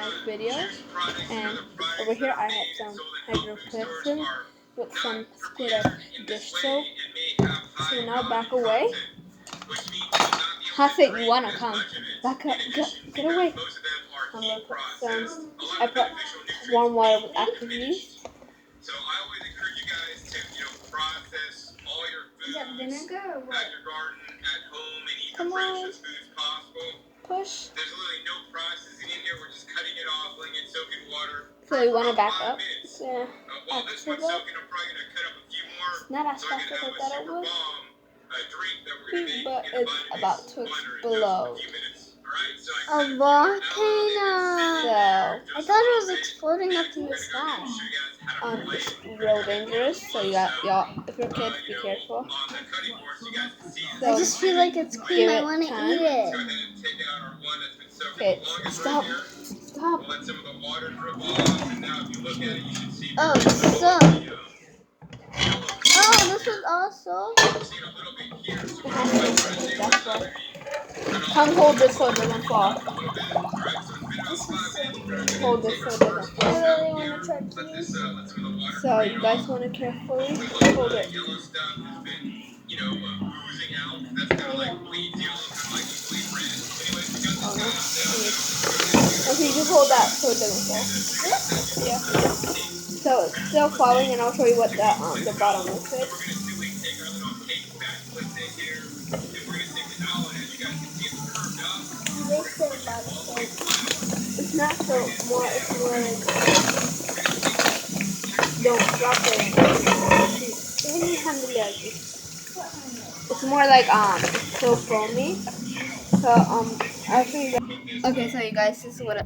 my video. And over here I have some hydrochloroquine with some squid of dish soap. So now back away. Hassan, you wanna come? Back up, get away. I'm gonna put some, I put warm water with active yeast. So I always encourage you guys to, process all your food. Is that vinegar or what? At your garden, at home, and eat Come the on. freshest foods possible. Push. There's literally no processing in here. We're just cutting it off, letting it soak in water. So you wanna back up? Yeah. While this one's soaking, I'm probably gonna cut up a few more. It's not as so fast as I thought it would. Drink that we're gonna make But in it's about about to explode. A volcano! So I thought it was exploding up in the sky. it's real dangerous. So you got y'all, if you're kids, be careful. I just feel like it's clean. I want to eat it. Okay, stop. Stop. Oh, so. Oh, this is also. That's why. Come hold this so it doesn't fall. Hold this so it doesn't fall. I really want to try these. So you guys want to carefully hold it. Okay, you just hold that so it doesn't fall. Yeah. So it's still falling, and I'll show you what the bottom looks like. It's not so more. It's more like don't drop it. It's more like it's so foamy. So actually. Okay, so you guys, this is what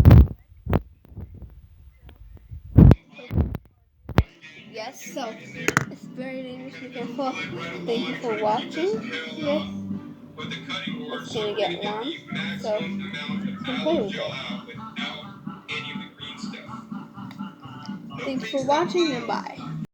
yes, so it's very dangerous, be careful. Thank you for watching. Yes. It's gonna get warm, so play with it. Thanks for watching and bye.